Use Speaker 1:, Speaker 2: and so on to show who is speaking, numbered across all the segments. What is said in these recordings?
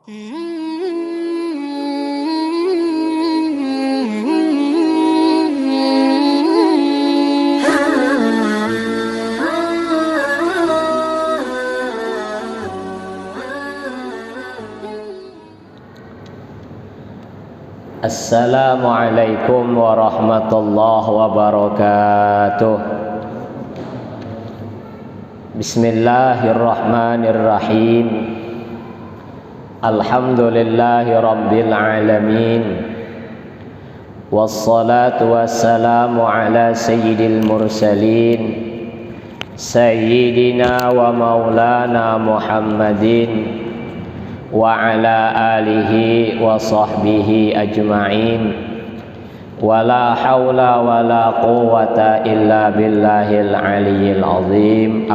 Speaker 1: Assalamualaikum warahmatullahi wabarakatuh. Bismillahirrahmanirrahim. Alhamdulillahi rabbil alamin. Wassalatu wassalamu ala sayyidil mursalin Sayyidina wa maulana Muhammadin wa ala alihi wa sahbihi ajma'in. Wa la hawla wa la quwwata illa billahil aliyyil azim.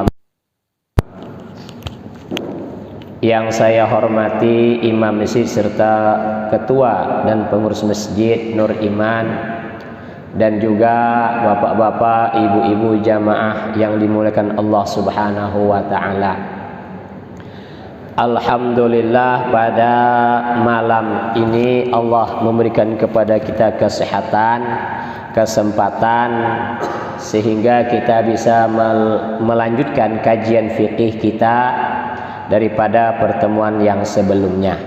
Speaker 1: Yang saya hormati Imam Masjid serta Ketua dan Pengurus Masjid Nur Iman, dan juga bapak-bapak, ibu-ibu jamaah yang dimuliakan Allah Subhanahu wa ta'ala. Alhamdulillah, pada malam ini Allah memberikan kepada kita kesehatan, kesempatan, sehingga kita bisa melanjutkan kajian fikih kita daripada pertemuan yang sebelumnya.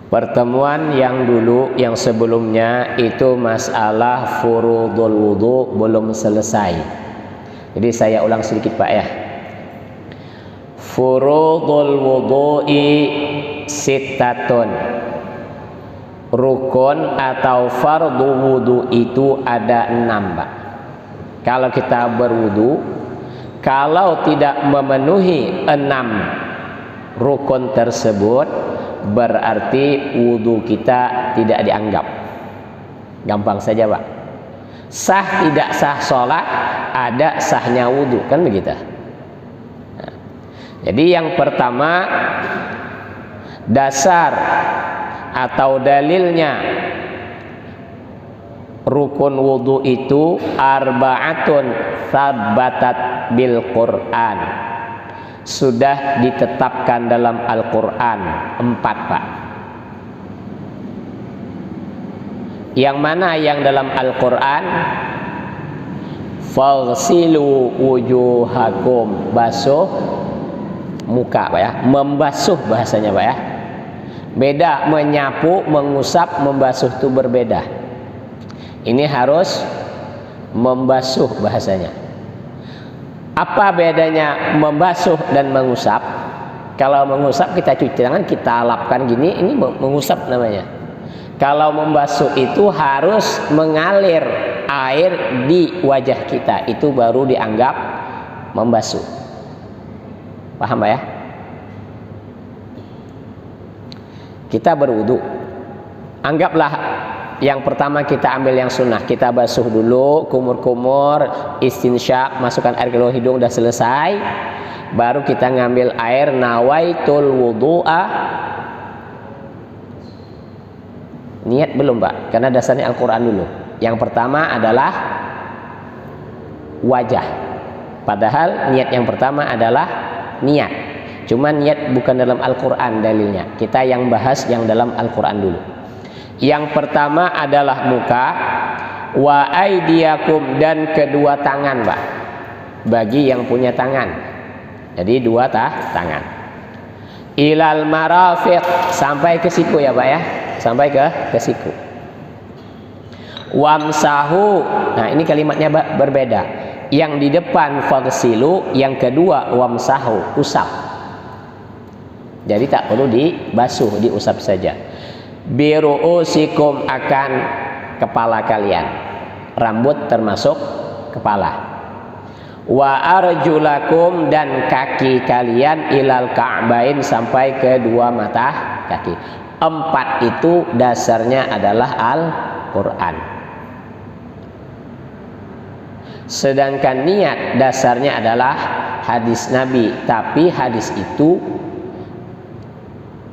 Speaker 1: Pertemuan yang dulu, yang sebelumnya itu masalah furudul wudu belum selesai. Jadi saya ulang sedikit Pak ya. Furudul wudu'i sittatun. Rukun atau fardu wudu itu ada 6 Pak. Kalau kita berwudu, kalau tidak memenuhi 6 rukun tersebut, berarti wudu kita tidak dianggap. Gampang saja Pak. Sah tidak sah sholat, ada sahnya wudu, kan begitu. Jadi yang pertama, dasar atau dalilnya rukun wudu itu arba'atun tsabatat bil Quran. Sudah ditetapkan dalam Al-Quran 4 Pak. Yang mana yang dalam Al-Quran? Faghsilu wujuhakum, basuh muka Pak ya, membasuh bahasanya Pak ya. Beda menyapu, mengusap, membasuh itu berbeda. Ini harus membasuh bahasanya. Apa bedanya membasuh dan mengusap? Kalau mengusap kita cuci tangan, kita lapkan gini, ini mengusap namanya. Kalau membasuh itu harus mengalir air di wajah kita, itu baru dianggap membasuh. Paham Pak ya? Kita berwudu, anggaplah yang pertama kita ambil yang sunnah, kita basuh dulu, kumur-kumur, istinsyak, masukkan air ke lubang hidung, udah selesai. Baru kita ngambil air, nawaitul wudu'a. Niat belum Pak, karena dasarnya Al-Quran dulu. Yang pertama adalah wajah, padahal niat yang pertama adalah niat, cuma niat bukan dalam Al-Quran dalilnya. Kita yang bahas yang dalam Al-Quran dulu. Yang pertama adalah muka, wa aidiakum, dan kedua tangan Pak, bagi yang punya tangan. Jadi dua tangan. Ilal marafiq, sampai ke siku ya Pak ya, sampai ke siku. Wamsahu, nah ini kalimatnya berbeda. Yang di depan faghsilu, yang kedua wamsahu, usap. Jadi tak perlu dibasuh, diusap saja. Biru'usikum, akan kepala kalian. Rambut termasuk kepala. Wa arjulakum, dan kaki kalian ilal ka'bain, sampai ke dua mata kaki. 4 itu dasarnya adalah Al-Quran. Sedangkan niat dasarnya adalah hadis Nabi, tapi hadis itu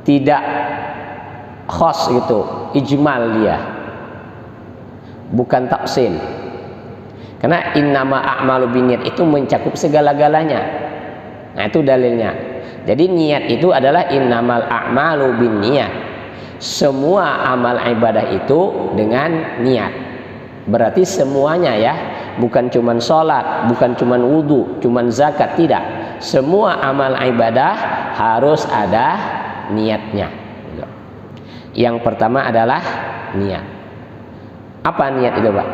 Speaker 1: tidak khas gitu, ijmal dia, bukan tafsil. Karena innama a'malu binniyat itu mencakup segala-galanya. Nah itu dalilnya. Jadi niat itu adalah innamal a'malu binniyat. Semua amal ibadah itu dengan niat. Berarti semuanya ya, bukan cuman sholat, bukan cuman wudu, cuman zakat, tidak. Semua amal ibadah harus ada niatnya. Yang pertama adalah niat. Apa niat itu, Pak?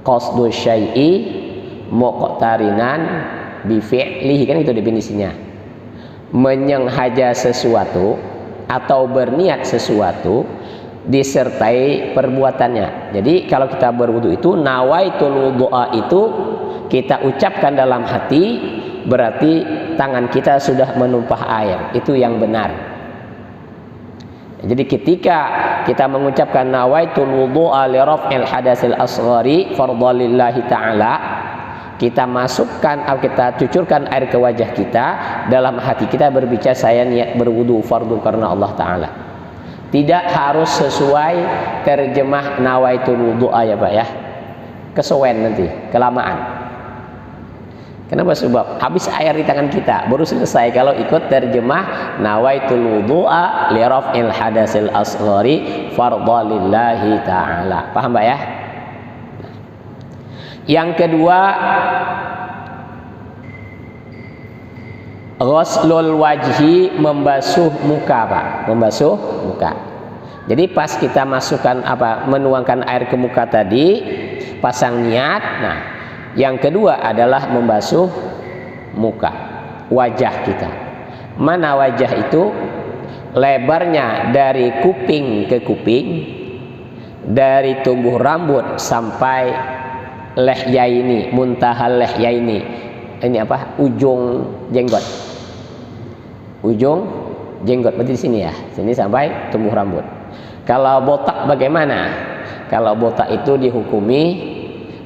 Speaker 1: Qasdu syai'i muqtarinan bi fi'lihi, kan itu definisinya. Menyenghaja sesuatu atau berniat sesuatu disertai perbuatannya. Jadi kalau kita berwudu itu nawaitul wudu'a itu kita ucapkan dalam hati, berarti tangan kita sudah menumpah air. Itu yang benar. Jadi ketika kita mengucapkan nawaitul wudu'a li raf'il hadatsil asghari fardhan lillahi ta'ala, kita masukkan atau kita cucurkan air ke wajah kita, dalam hati kita berbicara saya niat berwudu fardu karena Allah Ta'ala. Tidak harus sesuai terjemah nawaitul wudu'a ya Pak ya, kesuwen nanti, kelamaan. Kenapa? Sebab habis air di tangan kita, baru selesai kalau ikut terjemah nawaitul wudu'a li raf'il hadatsil asghari fardhan lillahi ta'ala. Paham Pak ya? Yang kedua, ghuslul wajhi, membasuh muka Pak, membasuh muka. Jadi pas kita masukkan menuangkan air ke muka tadi, pasang niat. Nah, yang kedua adalah membasuh muka, wajah kita. Mana wajah itu? Lebarnya dari kuping ke kuping, dari tumbuh rambut sampai lehya ini, muntahal lehya ini. Ini apa? Ujung jenggot. Ujung jenggot berarti di sini ya. Sini sampai tumbuh rambut. Kalau botak bagaimana? Kalau botak itu dihukumi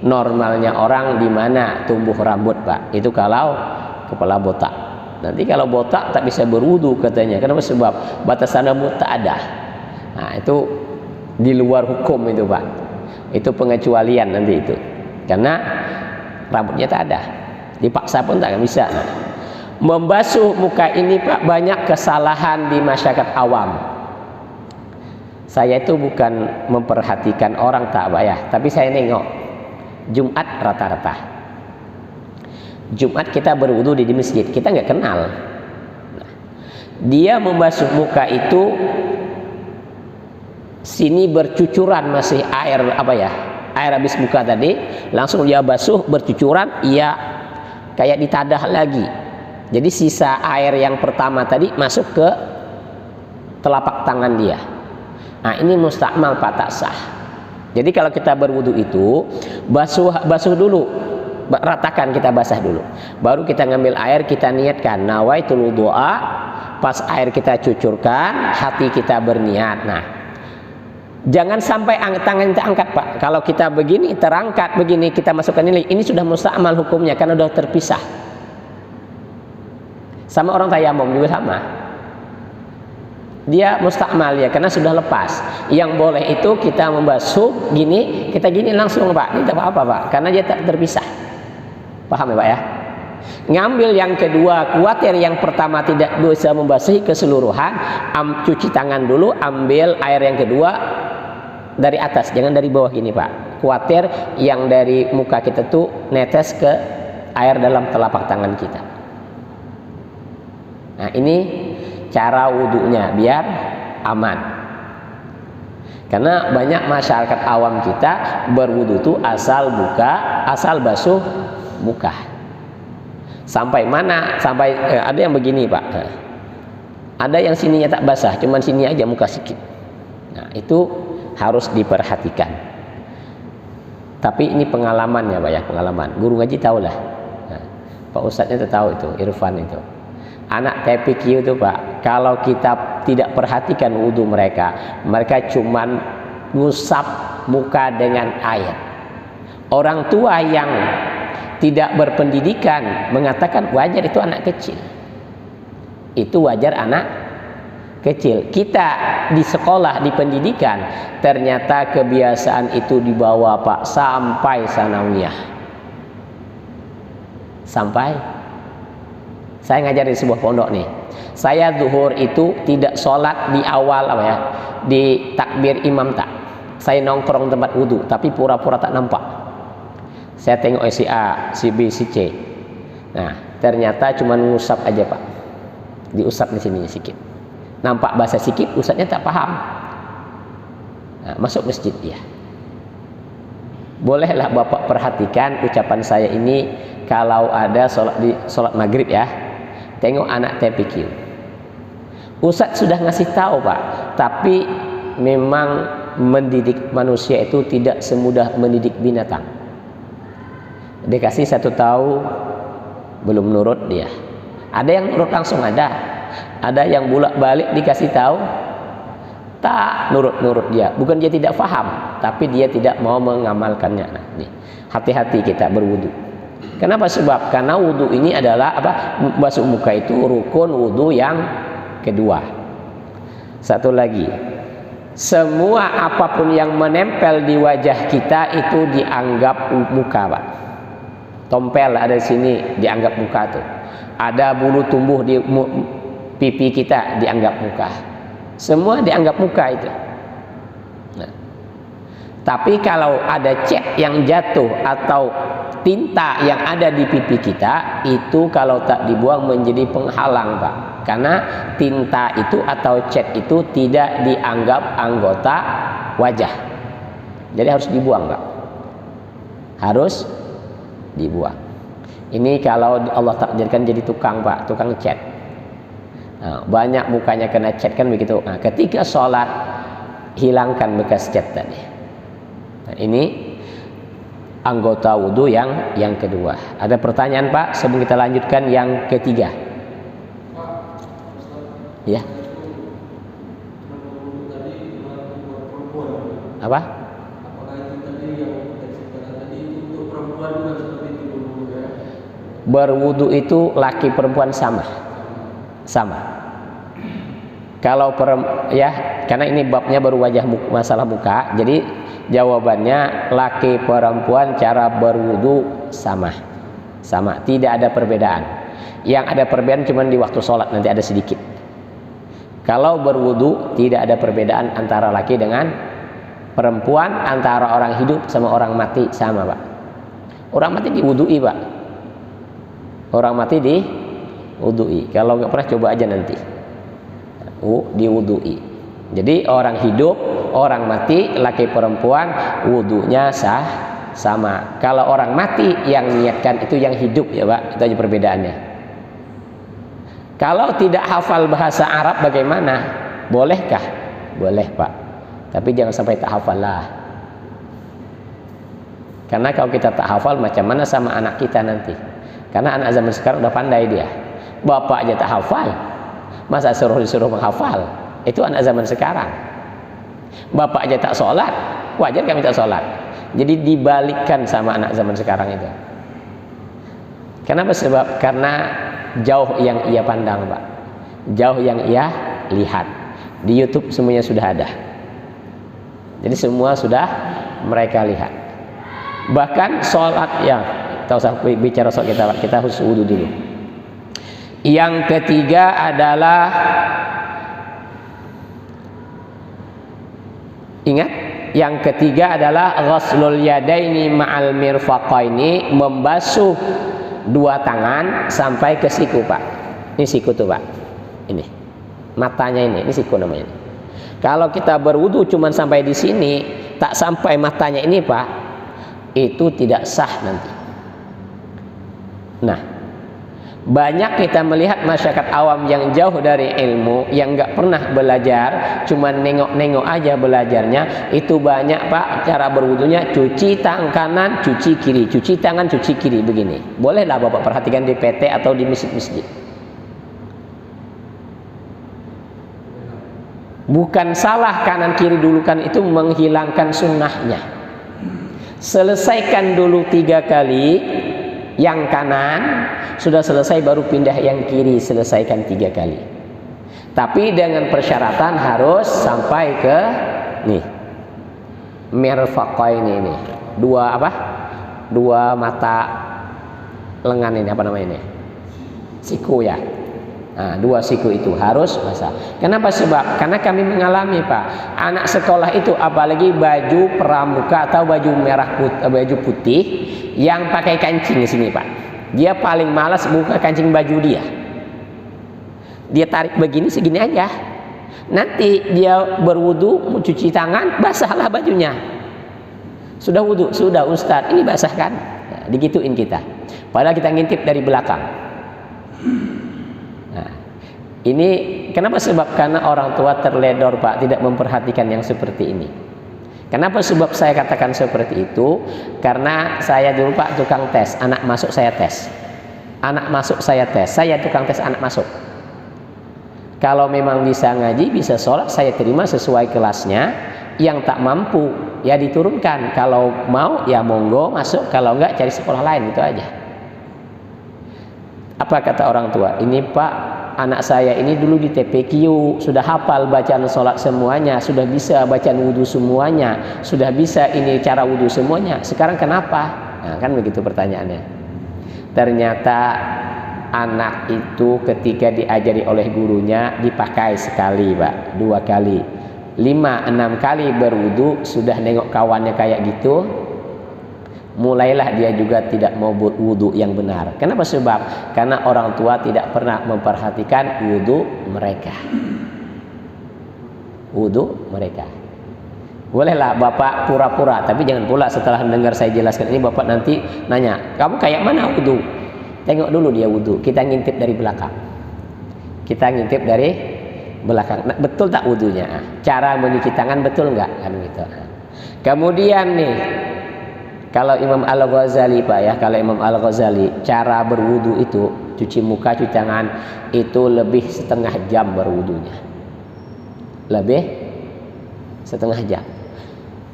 Speaker 1: normalnya orang di mana tumbuh rambut Pak, itu kalau kepala botak. Nanti kalau botak tak bisa berwudu katanya. Kenapa? Sebab batasan rambut tak ada. Nah itu di luar hukum itu Pak, itu pengecualian nanti itu, karena rambutnya tak ada, dipaksa pun tak bisa. Nah, membasuh muka ini Pak, banyak kesalahan di masyarakat awam. Saya itu bukan memperhatikan orang tak Pak ya, tapi saya nengok Jumat rata-rata. Jumat kita berwudu di masjid, kita nggak kenal. Nah, dia membasuh muka itu sini bercucuran masih air air habis muka tadi, langsung dia basuh bercucuran, ia kayak ditadah lagi. Jadi sisa air yang pertama tadi masuk ke telapak tangan dia. Nah ini mustakmal Pak, tak sah. Jadi kalau kita berwudu itu basuh dulu, ratakan, kita basah dulu, baru kita ngambil air, kita niatkan nawaitul wudu'a. Pas air kita cucurkan, hati kita berniat. Nah jangan sampai tangan kita angkat Pak. Kalau kita begini terangkat begini, kita masukkan ini sudah mustakmal hukumnya karena sudah terpisah. Sama orang tayamum juga sama, dia mustakmal ya karena sudah lepas. Yang boleh itu kita membasuh gini, kita gini langsung Pak, ini tak apa-apa Pak, karena dia tak terpisah. Paham ya Pak ya? Ngambil yang kedua, khawatir yang pertama tidak bisa membasahi keseluruhan, cuci tangan dulu, ambil air yang kedua dari atas, jangan dari bawah gini Pak. Khawatir yang dari muka kita tuh netes ke air dalam telapak tangan kita. Nah ini cara wudunya biar aman. Karena banyak masyarakat awam kita berwudu itu asal basuh muka. Sampai mana? Sampai ada yang begini Pak. Ada yang sininya tak basah, cuman sini aja muka sedikit. Nah itu harus diperhatikan. Tapi ini pengalaman ya Pak ya, pengalaman. Guru ngaji tahulah. Nah, Pak Ustadznya tahu itu, Irfan itu. Anak TPQ itu Pak, kalau kita tidak perhatikan wudu mereka cuman ngusap muka dengan air. Orang tua yang tidak berpendidikan mengatakan wajar, itu anak kecil. Itu wajar anak kecil. Kita di sekolah, di pendidikan, ternyata kebiasaan itu dibawa Pak sampai sanawiyah. Sampai Saya ngajar di sebuah pondok nih. Saya zuhur itu tidak sholat di awal apa ya, di takbir imam tak. Saya nongkrong tempat wudhu, tapi pura-pura tak nampak. Saya tengok si A, si B, si C. Nah, ternyata cuma ngusap aja pak. Diusap di sini sedikit. Nampak bahasa sikit, ustadznya tak paham. Nah, masuk masjid dia. Bolehlah bapak perhatikan ucapan saya ini kalau ada sholat maghrib ya. Tengok anak TPQ. Ustadz sudah ngasih tahu pak, tapi memang mendidik manusia itu tidak semudah mendidik binatang. Dikasih 1 tahun belum nurut dia. Ada yang nurut langsung ada yang bolak-balik dikasih tahu tak nurut dia. Bukan dia tidak paham, tapi dia tidak mau mengamalkannya. Nah, nih, hati-hati kita berwudu. Kenapa? Sebab karena wudu ini adalah apa? Basuh muka itu rukun wudu yang kedua. Satu lagi, semua apapun yang menempel di wajah kita itu dianggap muka pak. Tompel ada di sini dianggap muka tuh. Ada bulu tumbuh di pipi kita dianggap muka. Semua dianggap muka itu. Nah, tapi kalau ada cat yang jatuh atau tinta yang ada di pipi kita, itu kalau tak dibuang menjadi penghalang pak. Karena tinta itu atau cat itu tidak dianggap anggota wajah. Jadi harus dibuang pak. Harus dibuang. Ini kalau Allah takdirkan jadi tukang pak, tukang cat. Nah, banyak mukanya kena cat kan begitu. Nah, ketika sholat hilangkan bekas cat tadi. Nah, ini anggota wudhu yang kedua. Ada pertanyaan pak sebelum kita lanjutkan yang ketiga? Ya. Apa? Berwudu itu laki perempuan sama. Kalau ya, karena ini babnya baru masalah muka, jadi jawabannya laki perempuan cara berwudu sama, tidak ada perbedaan. Yang ada perbedaan cuma di waktu sholat nanti ada sedikit. Kalau berwudu tidak ada perbedaan antara laki dengan perempuan, antara orang hidup sama orang mati sama pak. Orang mati diwudui pak. Orang mati diwudui. Kalau nggak pernah coba aja nanti. Diwudui. Jadi orang hidup, orang mati, laki perempuan wudunya sama. Kalau orang mati yang niatkan itu yang hidup ya pak. Itu aja perbedaannya. Kalau tidak hafal bahasa Arab bagaimana? Bolehkah? Boleh pak. Tapi jangan sampai tak hafal lah. Karena kalau kita tak hafal macam mana sama anak kita nanti? Karena anak zaman sekarang udah pandai dia. Bapak aja tak hafal, masa disuruh menghafal? Itu anak zaman sekarang. Bapak aja tak sholat, wajar kami tak sholat. Jadi dibalikkan sama anak zaman sekarang itu. Kenapa? Sebab karena jauh yang ia pandang pak, jauh yang ia lihat. Di YouTube semuanya sudah ada. Jadi semua sudah mereka lihat. Bahkan sholat yang tak usah bicara soal kita harus wudu dulu. Yang ketiga adalah ingat, yang ketiga adalah ghuslul yadaini ma'al mirfaqaini, membasuh 2 tangan sampai ke siku pak. Ini siku tuh pak. Ini matanya ini siku namanya. Kalau kita berwudu cuman sampai di sini, tak sampai matanya ini pak, itu tidak sah nanti. Nah, banyak kita melihat masyarakat awam yang jauh dari ilmu, yang nggak pernah belajar, cuma nengok-nengok aja belajarnya. Itu banyak pak cara berwudunya, cuci tangan kanan, cuci kiri, cuci tangan, cuci kiri, begini. Bolehlah bapak perhatikan di PT atau di masjid-masjid. Bukan salah kanan kiri dulu, kan itu menghilangkan sunnahnya. Selesaikan dulu 3 kali yang kanan, sudah selesai baru pindah yang kiri, selesaikan 3 kali. Tapi dengan persyaratan harus sampai ke nih mirfaqaini ini. 2 mata lengan ini apa namanya ini? siku ya. Nah, 2 siku itu harus basah. Kenapa? Sebab karena kami mengalami Pak, anak sekolah itu apalagi baju pramuka atau baju merah putih, baju putih yang pakai kancing di sini Pak. Dia paling malas buka kancing baju dia. Dia tarik begini segini aja. Nanti dia berwudu, mau cuci tangan, basahlah bajunya. Sudah wudu, sudah Ustaz, ini basah kan? Nah, digituin kita. Padahal kita ngintip dari belakang. Nah, ini kenapa? Sebab karena orang tua terledor Pak, tidak memperhatikan yang seperti ini. Kenapa? Sebab saya katakan seperti itu, karena saya dulu Pak tukang tes, anak masuk saya tes. Anak masuk saya tes, saya tukang tes anak masuk. Kalau memang bisa ngaji, bisa sholat, saya terima sesuai kelasnya. Yang tak mampu, ya diturunkan. Kalau mau, ya monggo masuk. Kalau enggak, cari sekolah lain, itu aja. Apa kata orang tua? Ini Pak, anak saya ini dulu di TPQ, sudah hafal bacaan sholat semuanya, sudah bisa bacaan wudhu semuanya, sudah bisa ini cara wudhu semuanya. Sekarang kenapa? Nah, kan begitu pertanyaannya. Ternyata anak itu ketika diajari oleh gurunya dipakai sekali Pak, 2 kali, 5-6 kali berwudu, sudah nengok kawannya kayak gitu, mulailah dia juga tidak mau wudu yang benar. Kenapa? Sebab karena orang tua tidak pernah memperhatikan wudu mereka. Wudu mereka. Bolehlah Bapak pura-pura, tapi jangan pula setelah mendengar saya jelaskan ini Bapak nanti nanya, kamu kayak mana wudu? Tengok dulu dia wudu, kita ngintip dari belakang. Kita ngintip dari belakang. Nah, betul tak wudunya? Cara mencuci tangan betul enggak? Kan gitu. Kemudian nih, kalau Imam Al-Ghazali Pak ya, kalau Imam Al-Ghazali cara berwudu itu, cuci muka, cuci tangan itu lebih setengah jam berwudunya. Lebih setengah jam.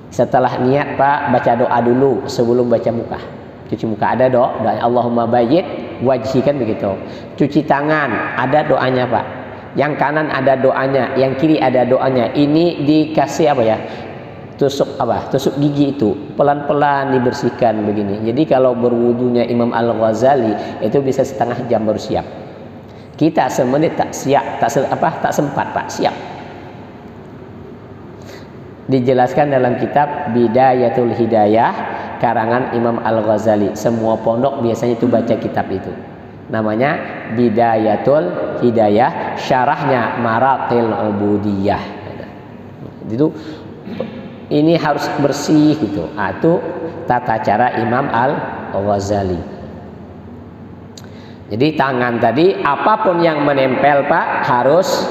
Speaker 1: Setelah niat Pak, baca doa dulu sebelum baca muka. Cuci muka ada doa, Allahumma bayyid wajhi, kan begitu. Cuci tangan ada doanya Pak. Yang kanan ada doanya, yang kiri ada doanya. Ini dikasih apa ya? Tusuk apa? Tusuk gigi itu pelan-pelan dibersihkan begini. Jadi kalau berwudunya Imam Al-Ghazali itu bisa setengah jam baru siap. Kita semenit tak siap, tak sempat Pak, siap. Dijelaskan dalam kitab Bidayatul Hidayah karangan Imam Al-Ghazali. Semua pondok biasanya itu baca kitab itu. Namanya Bidayatul Hidayah, syarahnya Maraqil Ubudiyah. Itu ini harus bersih gitu. Itu tata cara Imam Al-Ghazali. Jadi tangan tadi apapun yang menempel Pak harus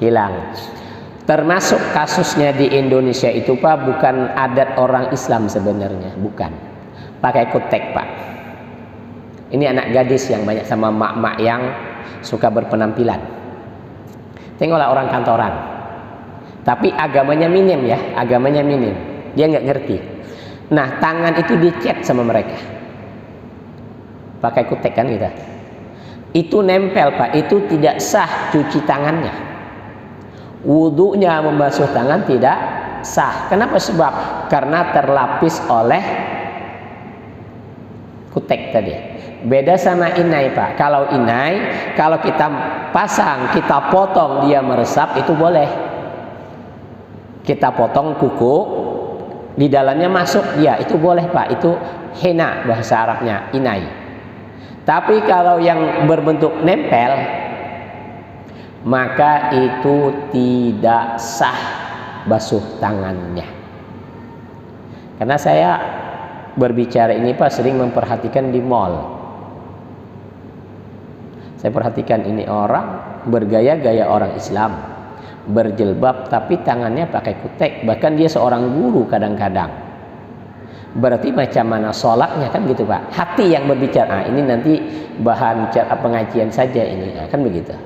Speaker 1: hilang. Termasuk kasusnya di Indonesia itu Pak, bukan adat orang Islam sebenarnya, bukan. Pakai kutek Pak. Ini anak gadis yang banyak sama mak-mak yang suka berpenampilan. Tengoklah orang kantoran. Tapi agamanya minim ya, agamanya minim. Dia nggak ngerti. Nah, tangan itu dicet sama mereka. Pakai kutek kan kita. Itu nempel Pak, itu tidak sah cuci tangannya. Wudunya membasuh tangan tidak sah. Kenapa? Sebab karena terlapis oleh kutek tadi. Beda sama inai Pak. Kalau inai, kalau kita pasang, kita potong dia meresap, itu boleh. Kita potong kuku, di dalamnya masuk dia, itu boleh Pak. Itu henna bahasa Arabnya, inai. Tapi kalau yang berbentuk nempel, maka itu tidak sah basuh tangannya. Karena saya berbicara ini Pak sering memperhatikan di mall. Saya perhatikan ini orang bergaya-gaya orang Islam, berjilbab tapi tangannya pakai kutek, bahkan dia seorang guru kadang-kadang. Berarti macam mana sholatnya kan gitu Pak. Hati yang berbicara, ini nanti bahan pengajian saja ini, kan begitu.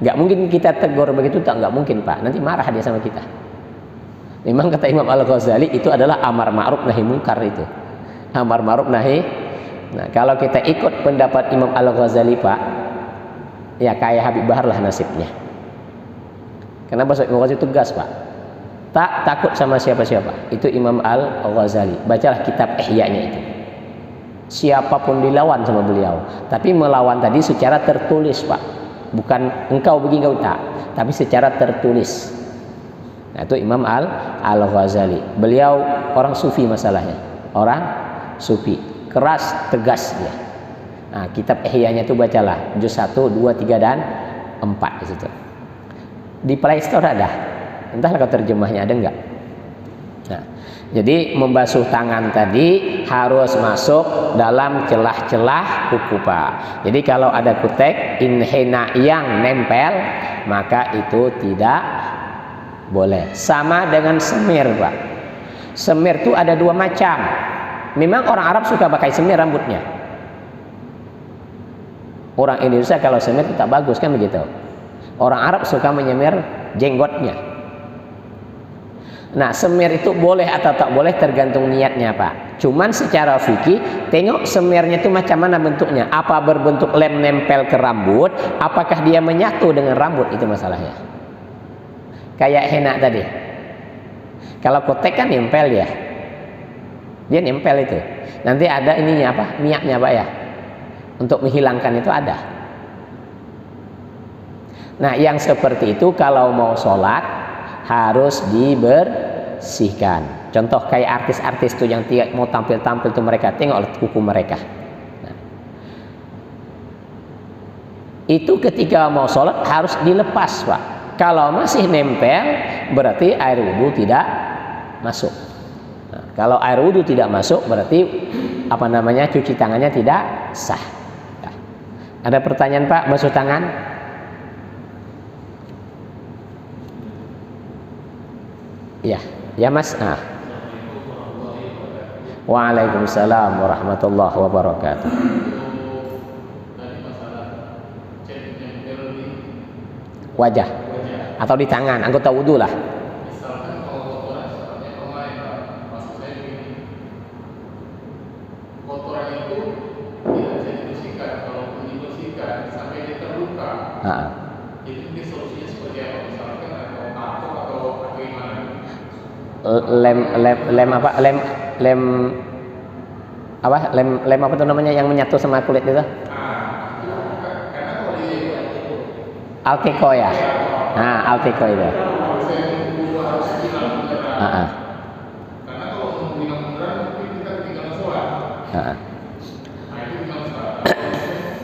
Speaker 1: Nggak mungkin kita tegur begitu, tak, nggak mungkin Pak, nanti marah dia sama kita. Memang kata Imam Al-Ghazali itu adalah amar ma'ruf nahi munkar itu. Amar ma'ruf nahi. Nah, kalau kita ikut pendapat Imam Al-Ghazali Pak, ya kayak Habib Bahar lah nasibnya. Kenapa Imam Al-Ghazali tegas Pak? Tak takut sama siapa-siapa. Itu Imam Al-Ghazali. Bacalah kitab Ihya-nya itu. siapapun dilawan sama beliau. Tapi melawan tadi secara tertulis, Pak. Bukan engkau begini engkau tak, tapi secara tertulis. Nah, itu Imam Al-Ghazali. Beliau orang sufi masalahnya. Orang sufi, keras, tegas dia. Nah, kitab Ihya-nya itu bacalah, juz 1, 2, 3 dan 4 di situ. Di Play Store ada. Entahlah kalau terjemahnya ada enggak. Nah, jadi membasuh tangan tadi harus masuk dalam celah-celah kuku, Pak. Jadi kalau ada kutek inhena yang nempel, maka itu tidak boleh. Sama dengan semir, Pak. Semir itu ada dua macam. Memang orang Arab suka pakai semir rambutnya. Orang Indonesia kalau semir itu tak bagus kan begitu. Orang Arab suka menyemir jenggotnya. Nah, semir itu boleh atau tak boleh tergantung niatnya, Pak. Cuman secara fikih, tengok semirnya itu macam mana bentuknya. Apa berbentuk lem nempel ke rambut? Apakah dia menyatu dengan rambut? Itu masalahnya. Kayak henna tadi. Kalau kotek kan nempel ya. Dia nempel itu. Nanti ada ininya apa? Minyaknya, Pak ya. Untuk menghilangkan itu ada. Nah, yang seperti itu kalau mau sholat harus dibersihkan. Contoh kayak artis-artis tuh yang mau tampil-tampil tuh, mereka tengok kuku mereka. Nah, itu ketika mau sholat harus dilepas, Pak. Kalau masih nempel berarti air wudhu tidak masuk. Nah, kalau air wudhu tidak masuk berarti apa namanya, cuci tangannya tidak sah. Nah, ada pertanyaan, Pak, basuh tangan? Ya, ya Mas. Nah. Waalaikumsalam warahmatullahi wabarakatuh. Wajah atau di tangan, anggota wudhu lah.
Speaker 2: Misalkan kalau kotoran sifatnya pemain, maksud saya begini, kotoran itu tidak bisa dibersihkan. Kalau dibersihkan sampai dia terluka, itu solusinya seperti apa? Misalkan atau tato atau bagaimana?
Speaker 1: Lem apa tuh namanya yang menyatu sama kulit itu?
Speaker 2: Karena kalau di
Speaker 1: Alteco ya. Nah, Alteco itu.
Speaker 2: Karena kalau menggunakan beneran mungkin kita ketinggalan sholat. Nah, itu gimana, Ustaz?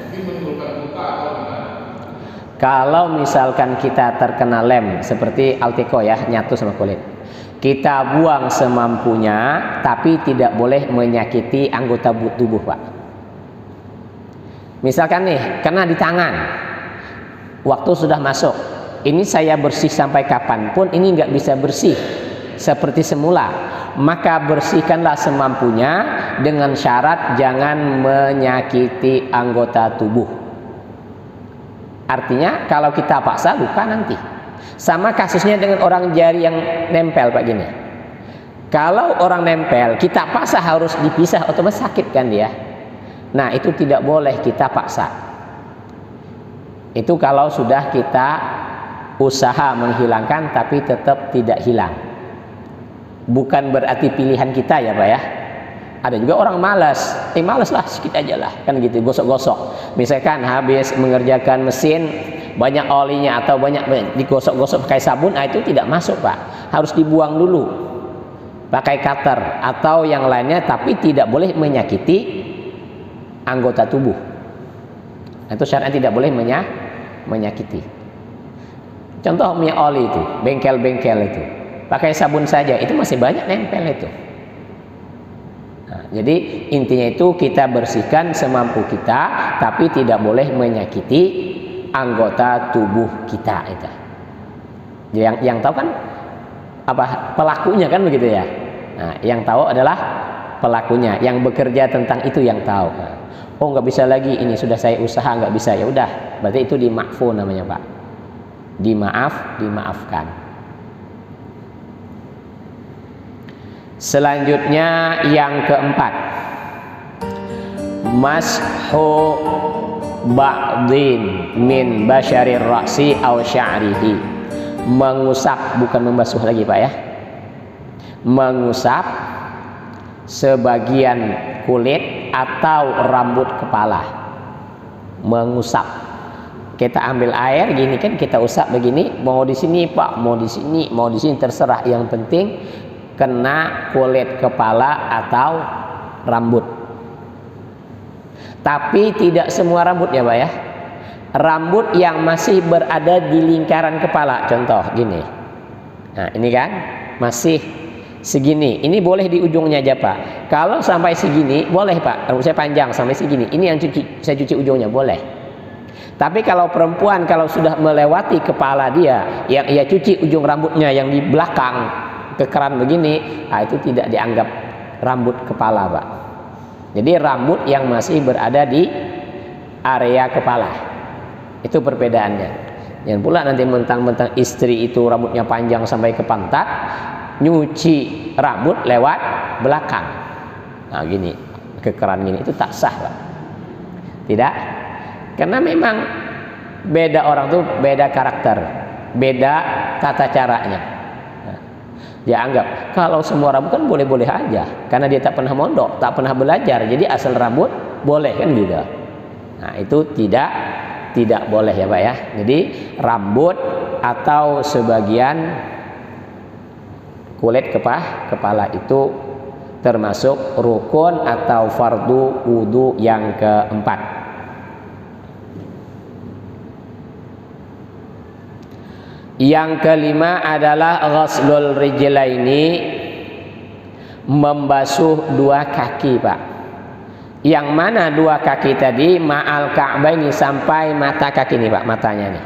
Speaker 2: Mungkin menimbulkan luka atau gimana?
Speaker 1: Kalau misalkan kita terkena lem seperti Alteco ya, nyatu sama kulit, kita buang semampunya, tapi tidak boleh menyakiti anggota tubuh, Pak. Misalkan nih, kena di tangan, waktu sudah masuk, ini saya bersih sampai kapanpun, ini nggak bisa bersih seperti semula, maka bersihkanlah semampunya dengan syarat jangan menyakiti anggota tubuh. Artinya kalau kita paksa luka nanti. Sama kasusnya dengan orang jari yang nempel, Pak, gini. Kalau orang nempel kita paksa harus dipisah, otomatis sakit kan dia. Nah, itu tidak boleh kita paksa. Itu kalau sudah kita usaha menghilangkan tapi tetap tidak hilang. Bukan berarti pilihan kita ya, Pak ya. Ada juga orang malas, malas lah, sedikit aja lah, kan gitu, gosok-gosok. Misalkan habis mengerjakan mesin, banyak olinya atau banyak digosok-gosok pakai sabun, itu tidak masuk, Pak. Harus dibuang dulu pakai cutter atau yang lainnya, tapi tidak boleh menyakiti anggota tubuh. Itu syaratnya tidak boleh menyakiti. Contoh minyak oli itu, bengkel-bengkel itu, pakai sabun saja itu masih banyak nempel itu. Nah, jadi intinya itu kita bersihkan semampu kita, tapi tidak boleh menyakiti anggota tubuh kita itu. Yang tahu kan apa pelakunya kan begitu ya. Nah, yang tahu adalah pelakunya, yang bekerja tentang itu yang tahu. Oh, nggak bisa lagi, ini sudah saya usaha nggak bisa, ya udah, berarti itu dima'fu namanya, Pak. Dimaafkan. Selanjutnya yang keempat, mashu ba'din min basyarir ra'si aw sya'rihi. Mengusap, bukan membasuh lagi, Pak ya. Mengusap sebagian kulit atau rambut kepala. Mengusap. Kita ambil air gini kan, kita usap begini, mau di sini Pak, mau di sini, mau di sini, terserah. Yang penting kena kulit kepala atau rambut. Tapi tidak semua rambut ya Pak ya. Rambut yang masih berada di lingkaran kepala, contoh gini. Nah ini kan masih segini, ini boleh di ujungnya aja Pak. Kalau sampai segini boleh Pak, rambut saya panjang sampai segini, ini yang saya cuci ujungnya boleh. Tapi kalau perempuan kalau sudah melewati kepala dia, yang ia cuci ujung rambutnya yang di belakang ke keran begini, nah itu tidak dianggap rambut kepala Pak. Jadi rambut yang masih berada di area kepala, itu perbedaannya. Jangan pula nanti mentang-mentang istri itu rambutnya panjang sampai ke pantat, nyuci rambut lewat belakang. Nah gini, ke keran gini, itu tak sah Pak. Tidak. Karena memang beda orang tuh beda karakter, beda tata caranya. Nah, dia anggap kalau semua rambut kan boleh-boleh aja, karena dia tak pernah mondok, tak pernah belajar, jadi asal rambut boleh kan gitu. Nah itu tidak boleh ya Pak ya. Jadi rambut atau sebagian kulit kepala itu termasuk rukun atau fardu wudu yang keempat. Yang kelima adalah ghuslul rijlaini, membasuh dua kaki Pak. Yang mana dua kaki tadi? Ma'al ka'baini, sampai mata kaki nih Pak, matanya nih.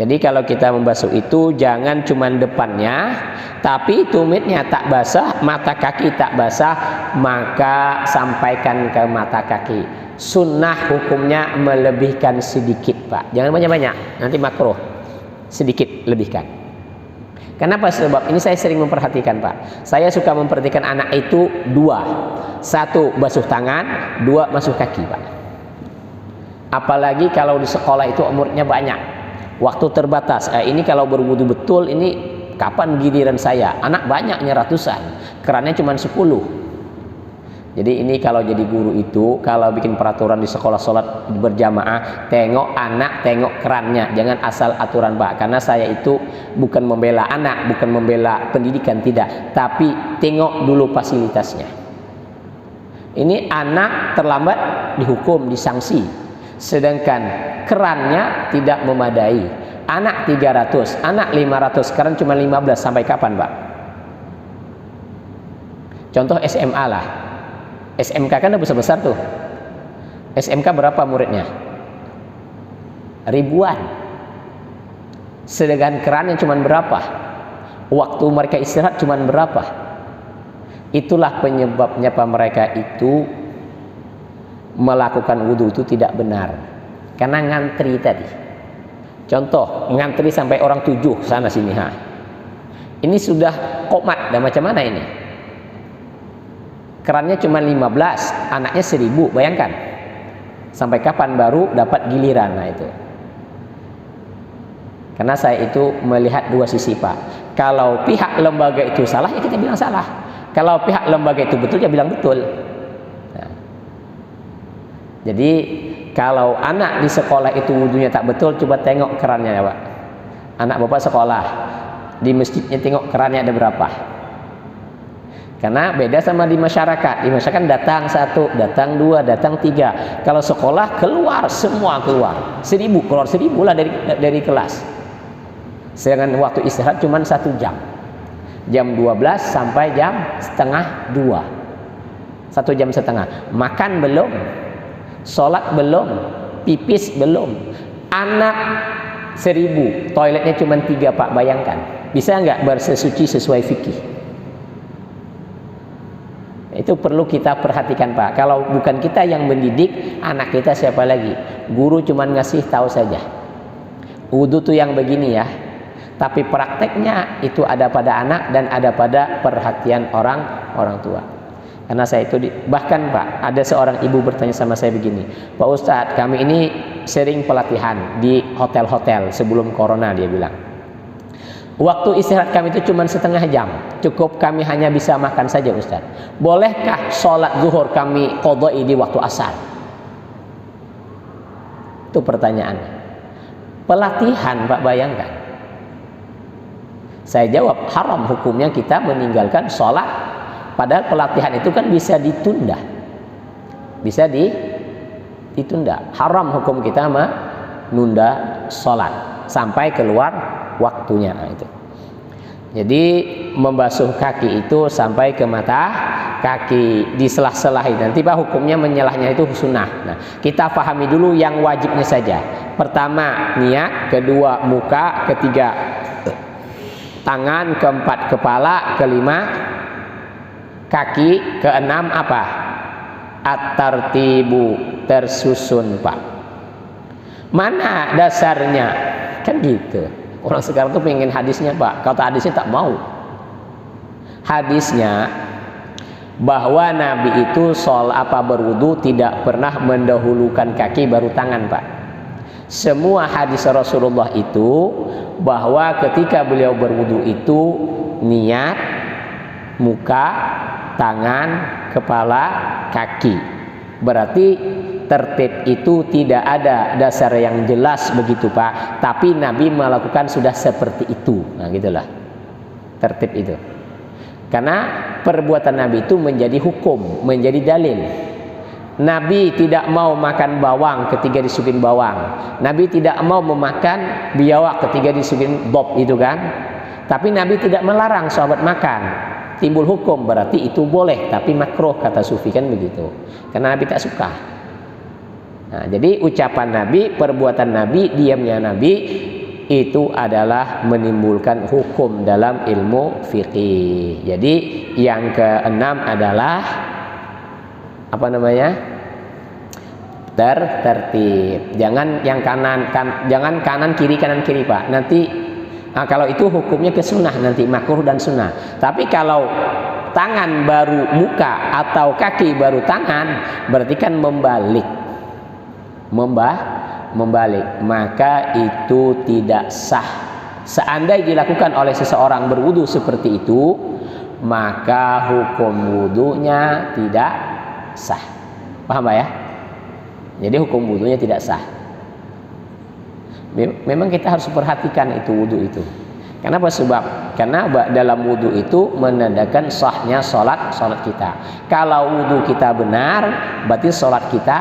Speaker 1: Jadi kalau kita membasuh itu jangan cuma depannya, tapi tumitnya tak basah, mata kaki tak basah, maka sampaikan ke mata kaki. Sunnah hukumnya melebihkan sedikit Pak, jangan banyak-banyak, nanti makruh. Sedikit lebihkan. Kenapa? Sebab ini saya sering memperhatikan Pak. Saya suka memperhatikan anak itu dua. Satu basuh tangan, dua basuh kaki Pak. Apalagi kalau di sekolah itu umurnya banyak, waktu terbatas. Ini kalau berwudu betul, ini kapan giliran saya? Anak banyaknya ratusan, kerannya cuma 10. Jadi ini kalau jadi guru itu, kalau bikin peraturan di sekolah sholat berjamaah, tengok anak, tengok kerannya, jangan asal aturan Pak. Karena saya itu bukan membela anak, bukan membela pendidikan, tidak, tapi tengok dulu fasilitasnya. Ini anak terlambat dihukum, disanksi, sedangkan kerannya tidak memadai. Anak 300, anak 500, keran cuma 15, sampai kapan Pak? Contoh SMA lah. SMK kan udah besar-besar tuh. SMK berapa muridnya? Ribuan. Sedangkan kerannya cuma berapa? Waktu mereka istirahat cuma berapa? Itulah penyebabnya Pak, mereka itu melakukan wudhu itu tidak benar. Karena ngantri tadi. Contoh, ngantri sampai orang 7 sana sini. Ini sudah komat, dan macam mana ini? Kerannya cuma 15, anaknya 1000, bayangkan. Sampai kapan baru dapat giliran? Nah itu. Karena saya itu melihat dua sisi Pak. Kalau pihak lembaga itu salah, ya kita bilang salah. Kalau pihak lembaga itu betul, ya bilang betul. Nah. Jadi kalau anak di sekolah itu wudunya tak betul, coba tengok kerannya ya Pak. Anak Bapak sekolah, di masjidnya tengok kerannya ada berapa. Karena beda sama di masyarakat. Di masyarakat datang 1, datang 2, datang 3. Kalau sekolah keluar semua keluar. 1000 keluar 1000 lah dari kelas. Sedangkan waktu istirahat cuma 1 jam. Jam 12 sampai jam setengah 2. 1 jam setengah. Makan belum, sholat belum, pipis belum. Anak 1000, toiletnya cuma 3 Pak, bayangkan. Bisa nggak bersesuci sesuai fikih? Itu perlu kita perhatikan Pak. Kalau bukan kita yang mendidik, anak kita siapa lagi? Guru cuman ngasih tahu saja. Wudu tuh yang begini ya. Tapi prakteknya itu ada pada anak dan ada pada perhatian orang tua. Karena saya itu bahkan Pak, ada seorang ibu bertanya sama saya begini, Pak Ustadz, kami ini sering pelatihan di hotel-hotel sebelum corona, dia bilang. Waktu istirahat kami itu cuma setengah jam. Cukup kami hanya bisa makan saja Ustaz. Bolehkah sholat zuhur kami qadai di waktu asar? Itu pertanyaannya. Pelatihan Pak, bayangkan. Saya jawab, haram hukumnya kita meninggalkan sholat. Padahal pelatihan itu kan bisa ditunda. Bisa ditunda. Haram hukum kita menunda sholat sampai keluar waktunya. Nah, itu. Jadi membasuh kaki itu sampai ke mata kaki, diselah-selahi. Nanti Pak hukumnya menyelahnya itu sunnah. Nah, kita pahami dulu yang wajibnya saja. Pertama niat, kedua muka, ketiga tangan, keempat kepala, kelima kaki, keenam apa? At-tartibu, tersusun Pak. Mana dasarnya? Kan gitu. Orang sekarang tuh pengen hadisnya Pak. Kata hadisnya tak mau. Hadisnya bahwa Nabi itu berwudu tidak pernah mendahulukan kaki baru tangan Pak. Semua hadis Rasulullah itu bahwa ketika beliau berwudu itu niat, muka, tangan, kepala, kaki. Berarti tertib itu tidak ada dasar yang jelas begitu Pak, tapi Nabi melakukan sudah seperti itu. Nah gitulah tertib itu, karena perbuatan Nabi itu menjadi hukum, menjadi dalil. Nabi tidak mau makan bawang ketika disuguhin bawang, Nabi tidak mau memakan biawak ketika disuguhin bob itu kan, tapi Nabi tidak melarang sahabat makan. Timbul hukum, berarti itu boleh, tapi makruh kata sufi kan begitu, karena Nabi tak suka. Nah, jadi ucapan Nabi, perbuatan Nabi, diamnya Nabi itu adalah menimbulkan hukum dalam ilmu fikih. Jadi yang keenam adalah apa namanya? Tertib. Jangan yang jangan kanan kiri Pak. Nanti kalau itu hukumnya ke sunnah nanti, makruh dan sunnah. Tapi kalau tangan baru muka atau kaki baru tangan, berarti kan membalik, maka itu tidak sah. Seandainya dilakukan oleh seseorang berwudu seperti itu, maka hukum wudunya tidak sah. Paham Pak ya? Jadi hukum wudunya tidak sah. Memang kita harus perhatikan itu wudu itu. Kenapa? Sebab karena dalam wudu itu menandakan sahnya sholat kita. Kalau wudu kita benar, berarti sholat kita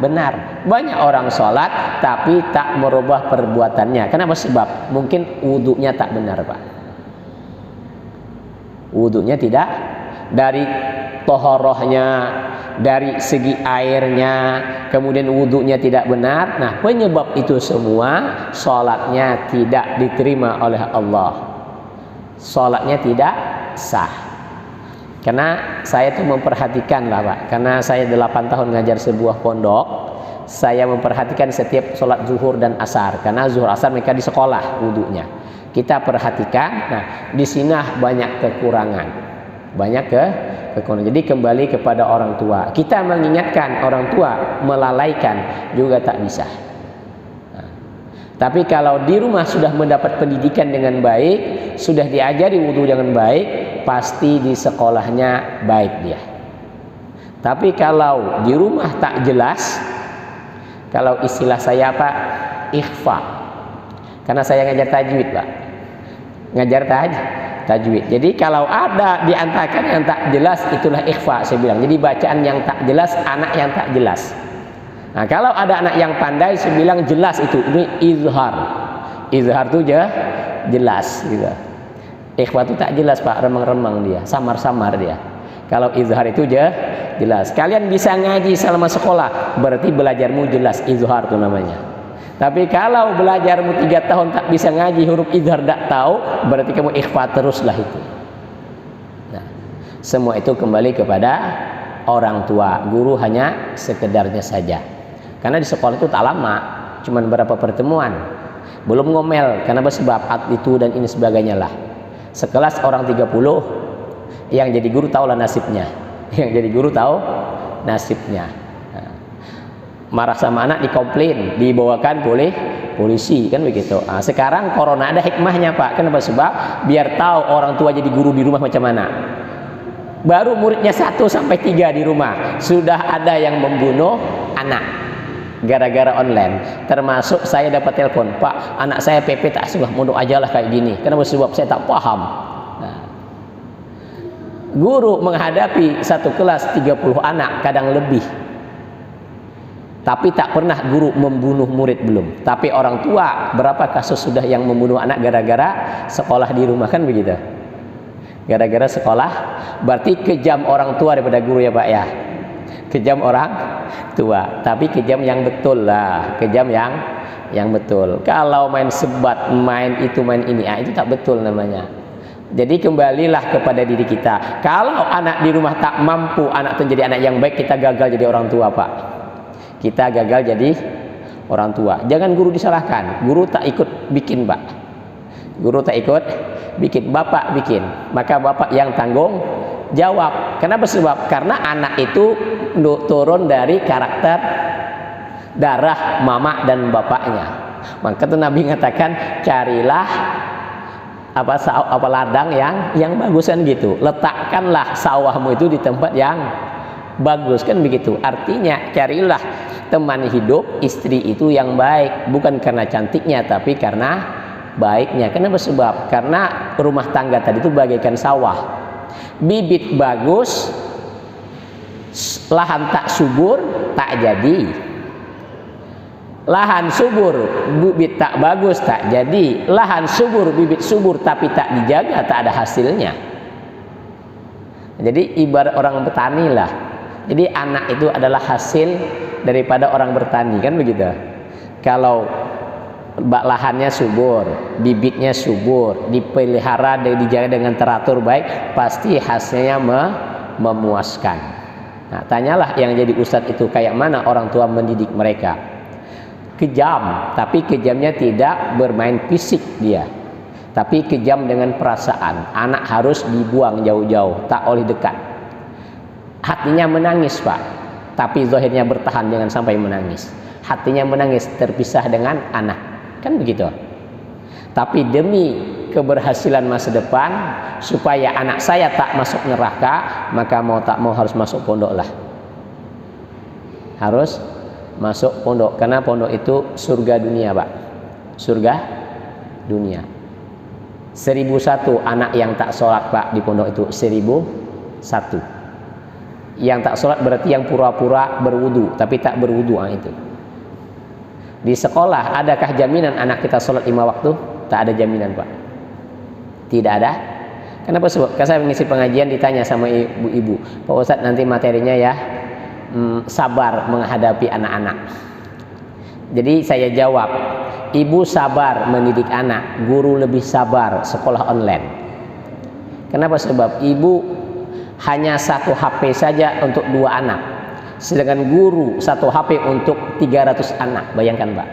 Speaker 1: benar. Banyak orang sholat tapi tak merubah perbuatannya. Kenapa? Sebab mungkin wudunya tak benar Pak. Wudunya tidak, dari tohorohnya, dari segi airnya, kemudian wudunya tidak benar. Nah penyebab itu semua sholatnya tidak diterima oleh Allah, sholatnya tidak sah. Karena saya tuh memperhatikan lah Pak, karena saya 8 tahun ngajar sebuah pondok, saya memperhatikan setiap sholat zuhur dan asar, karena zuhur asar mereka di sekolah wudunya. Kita perhatikan, nah di sini banyak kekurangan, jadi kembali kepada orang tua. Kita mengingatkan orang tua, melalaikan juga tak bisa. Nah, tapi kalau di rumah sudah mendapat pendidikan dengan baik, sudah diajari wudu dengan baik, pasti di sekolahnya baik dia. Tapi kalau di rumah tak jelas, kalau istilah saya Pak, ikhfa. Karena saya ngajar tajwid Pak, ngajar tajwid. Jadi kalau ada di antara yang tak jelas, itulah ikhfa saya bilang. Jadi bacaan yang tak jelas, anak yang tak jelas. Nah kalau ada anak yang pandai, saya bilang jelas itu, ini izhar. Izhar itu jelas gitu. Ikhfa itu tak jelas Pak, remang-remang dia, samar-samar dia. Kalau izhar itu jelas. Kalian bisa ngaji selama sekolah, berarti belajarmu jelas, izhar itu namanya. Tapi kalau belajarmu 3 tahun tak bisa ngaji, huruf izhar tak tahu, berarti kamu ikhfa teruslah itu. Nah, semua itu kembali kepada orang tua. Guru hanya sekedarnya saja. Karena di sekolah itu tak lama, cuma berapa pertemuan. Belum ngomel, karena sebab itu dan ini sebagainya lah. Sekelas orang 30, yang jadi guru tahulah nasibnya. Yang jadi guru tahu nasibnya. Marah sama anak dikomplain, dibawakan polisi kan begitu. Sekarang corona ada hikmahnya Pak. Kenapa? Sebab biar tahu orang tua jadi guru di rumah macam mana. Baru muridnya 1 sampai 3 di rumah sudah ada yang membunuh anak gara-gara online. Termasuk saya dapat telepon, Pak, anak saya PP tak sudah mondok aja lah kayak gini. Kenapa? Sebab saya tak paham. Guru menghadapi satu kelas 30 anak kadang lebih, tapi tak pernah guru membunuh murid belum. Tapi orang tua berapa kasus sudah yang membunuh anak gara-gara sekolah di rumah kan begitu. Gara-gara sekolah, berarti kejam orang tua daripada guru ya Pak ya. Kejam orang tua, tapi kejam yang betul lah, kejam yang betul. Kalau main sebat, main itu, main ini, itu tak betul namanya. Jadi kembalilah kepada diri kita. Kalau anak di rumah tak mampu, anak itu jadi anak yang baik, kita gagal jadi orang tua Pak. Kita gagal jadi orang tua. Jangan guru disalahkan. Guru tak ikut bikin Pak. Guru tak ikut bikin, bapak bikin. Maka bapak yang tanggung jawab. Kenapa? Sebab karena anak itu turun dari karakter darah mama dan bapaknya. Maka itu Nabi mengatakan, carilah apa ladang yang bagus kan gitu. Letakkanlah sawahmu itu di tempat yang bagus kan begitu. Artinya carilah teman hidup, istri itu yang baik, bukan karena cantiknya tapi karena baiknya. Kenapa? Sebab karena rumah tangga tadi itu bagaikan sawah. Bibit bagus, lahan tak subur, tak jadi. Lahan subur, bibit tak bagus, tak jadi. Lahan subur, bibit subur, tapi tak dijaga, tak ada hasilnya. Jadi ibarat orang bertani lah. Jadi anak itu adalah hasil daripada orang bertani kan begitu. Kalau lahannya subur, bibitnya subur, dipelihara dan dijaga dengan teratur baik, pasti hasilnya memuaskan. Nah, tanyalah yang jadi ustadz itu kayak mana orang tua mendidik mereka. Kejam, tapi kejamnya tidak bermain fisik dia, tapi kejam dengan perasaan. Anak harus dibuang jauh-jauh, tak oleh dekat. Hatinya menangis Pak, tapi zahirnya bertahan, jangan sampai menangis. Hatinya menangis terpisah dengan anak, kan begitu. Tapi demi keberhasilan masa depan, supaya anak saya tak masuk neraka, maka mau tak mau harus masuk pondok lah. Harus masuk pondok, karena pondok itu surga dunia Pak. Surga dunia. 1001 anak yang tak sholat Pak di pondok itu 1001. Yang tak sholat berarti yang pura-pura berwudu tapi tak berwudu itu. Di sekolah adakah jaminan anak kita sholat 5 waktu? Tak ada jaminan Pak. Tidak ada. Kenapa? Sebab saya mengisi pengajian ditanya sama ibu-ibu, Pak Ustadz nanti materinya ya sabar menghadapi anak-anak. Jadi saya jawab, ibu sabar mendidik anak, guru lebih sabar sekolah online. Kenapa? Sebab ibu hanya 1 HP saja untuk 2 anak, sedangkan guru 1 HP untuk 300 anak. Bayangkan Pak,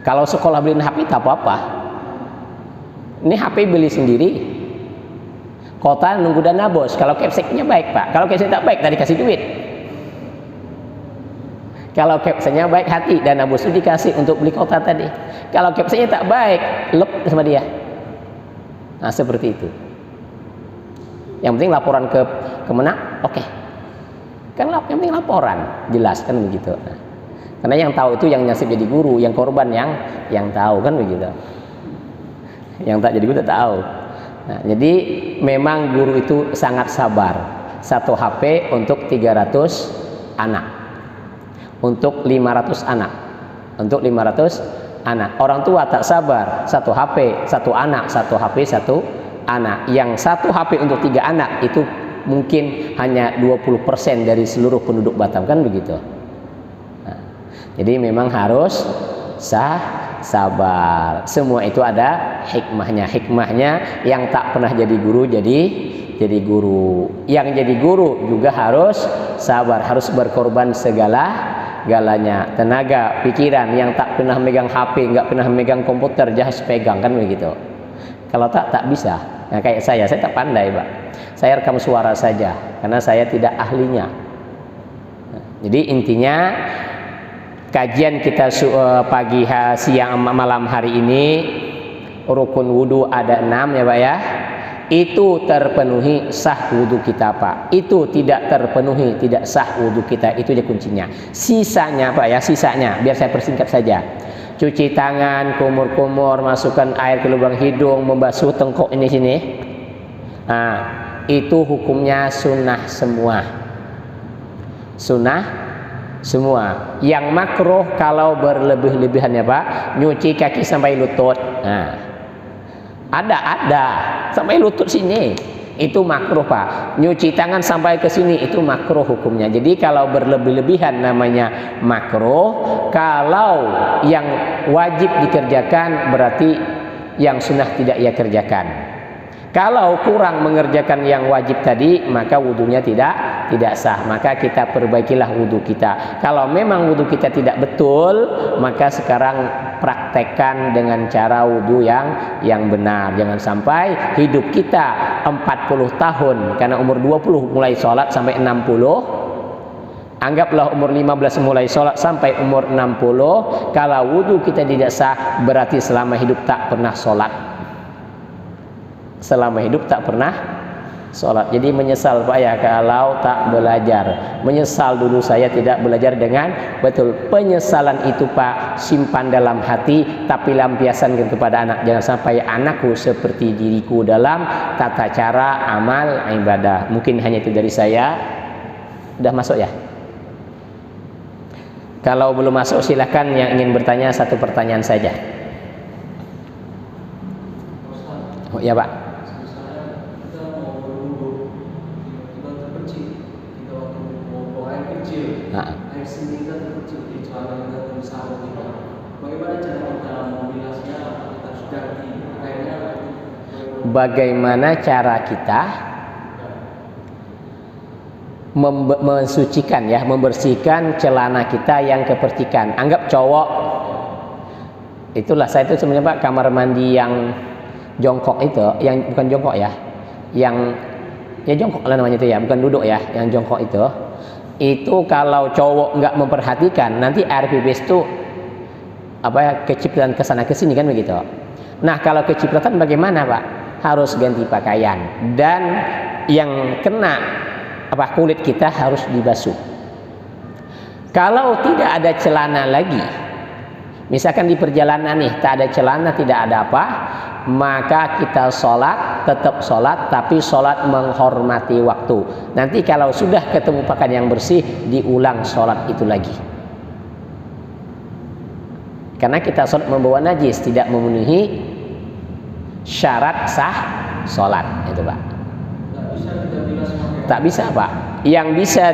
Speaker 1: kalau sekolah beliin HP tak apa-apa, ini HP beli sendiri, kota nunggu dana bos. Kalau capseknya baik Pak, kalau capsek tak baik tadi kasih duit. Kalau captionnya baik, hati, dana bos itu dikasih untuk beli kota tadi. Kalau captionnya tak baik, lep sama dia. Nah seperti itu. Yang penting laporan ke Kemenak, oke. Kan yang penting laporan, jelas kan begitu. Nah, karena yang tahu itu yang nasib jadi guru, yang korban yang tahu kan begitu. Yang tak jadi guru tak tahu. Nah, jadi memang guru itu sangat sabar. 1 HP untuk 300 anak. Untuk 500 anak, untuk 500 anak. Orang tua tak sabar, 1 HP, 1 anak, 1 HP, 1 anak. Yang 1 HP untuk 3 anak itu mungkin hanya 20% dari seluruh penduduk Batam kan begitu. Nah, jadi memang harus sabar. Semua itu ada hikmahnya. Hikmahnya yang tak pernah jadi guru jadi guru. Yang jadi guru juga harus sabar, harus berkorban galanya, tenaga, pikiran. Yang tak pernah megang HP, nggak pernah megang komputer, jahas pegang kan begitu. Kalau tak bisa. Nah kayak saya tak pandai Pak. Saya rekam suara saja karena saya tidak ahlinya. Nah, jadi intinya kajian kita pagi, siang, malam hari ini, rukun wudu ada 6 ya Pak ya. Itu terpenuhi, sah wudu kita Pak. Itu tidak terpenuhi, tidak sah wudu kita. Itu aja kuncinya. Sisanya Pak ya, sisanya biar saya persingkat saja. Cuci tangan, kumur-kumur, masukkan air ke lubang hidung, membasuh tengkok ini sini. Nah, itu hukumnya sunnah semua. Sunnah semua. Yang makruh kalau berlebih-lebihan ya Pak, nyuci kaki sampai lutut. Nah, ada sampai lutut sini, itu makruh Pak. Nyuci tangan sampai ke sini, itu makruh hukumnya. Jadi kalau berlebih-lebihan namanya makruh. Kalau yang wajib dikerjakan berarti yang sunnah tidak ia kerjakan. Kalau kurang mengerjakan yang wajib tadi, maka wudunya tidak sah. Maka kita perbaikilah wudu kita. Kalau memang wudu kita tidak betul, maka sekarang praktekkan dengan cara wudu yang benar. Jangan sampai hidup kita 40 tahun, karena umur 20 mulai sholat sampai 60. Anggaplah umur 15 mulai sholat sampai umur 60. Kalau wudu kita tidak sah, berarti selama hidup tak pernah sholat. Selama hidup tak pernah sholat. Jadi menyesal Pak ya kalau tak belajar. Menyesal dulu saya tidak belajar dengan betul. Penyesalan itu Pak simpan dalam hati, tapi lampiaskan kepada anak. Jangan sampai anakku seperti diriku dalam tata cara amal ibadah. Mungkin hanya itu dari saya. Udah masuk ya? Kalau belum masuk silahkan yang ingin bertanya satu pertanyaan saja. Oh ya Pak.
Speaker 3: Air sendiri kan terkecil di celana kita dan sarung kita. Bagaimana cara kita membilasnya? Kita harus ganti airnya.
Speaker 1: Bagaimana cara kita mensucikan ya, membersihkan celana kita yang kepercikan. Anggap cowok, itulah saya itu sebenarnya Pak, kamar mandi yang jongkok itu, yang bukan jongkok ya, yang ya jongkok lah namanya itu ya, bukan duduk ya, yang jongkok itu kalau cowok nggak memperhatikan, nanti air pipis itu apa ya, kecipratan ke sana ke sini kan begitu. Nah, kalau kecipratan bagaimana Pak? Harus ganti pakaian, dan yang kena apa kulit kita harus dibasuh. Kalau tidak ada celana lagi, misalkan di perjalanan nih tak ada celana, tidak ada apa, maka kita sholat, tetap sholat, tapi sholat menghormati waktu. Nanti kalau sudah ketemu pakaian yang bersih, diulang sholat itu lagi. Karena kita sholat membawa najis, tidak memenuhi syarat sah sholat, itu Pak. Tak bisa Pak. Yang bisa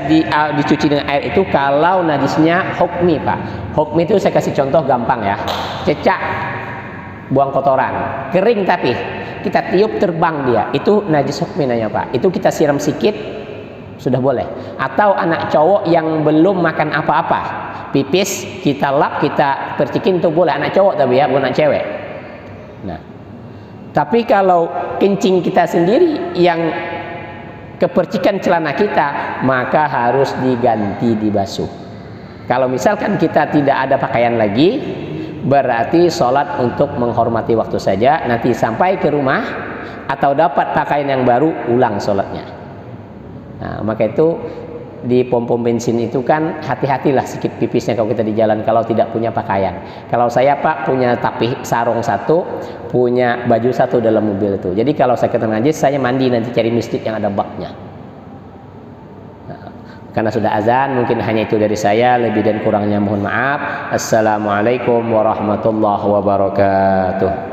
Speaker 1: dicuci dengan air itu kalau najisnya hukmi Pak. Hukmi itu saya kasih contoh gampang ya. Cecak, buang kotoran, kering tapi kita tiup terbang dia, itu najis hukmi namanya Pak. Itu kita siram sikit sudah boleh. Atau anak cowok yang belum makan apa-apa, pipis kita lap, kita percikin itu boleh. Anak cowok tapi ya, bukan anak cewek. Nah, tapi kalau kencing kita sendiri yang kepercikan celana kita, maka harus diganti, dibasuh. Kalau misalkan kita tidak ada pakaian lagi, berarti sholat untuk menghormati waktu saja. Nanti sampai ke rumah atau dapat pakaian yang baru, ulang sholatnya. Nah, maka itu di pom-pom bensin itu kan hati-hatilah sikit pipisnya kalau kita di jalan, kalau tidak punya pakaian. Kalau saya Pak punya tapi sarung satu, punya baju satu dalam mobil itu. Jadi kalau saya ketemu najis, saya mandi nanti cari masjid yang ada baknya. Nah, karena sudah azan, mungkin hanya itu dari saya. Lebih dan kurangnya mohon maaf. Assalamualaikum warahmatullahi wabarakatuh.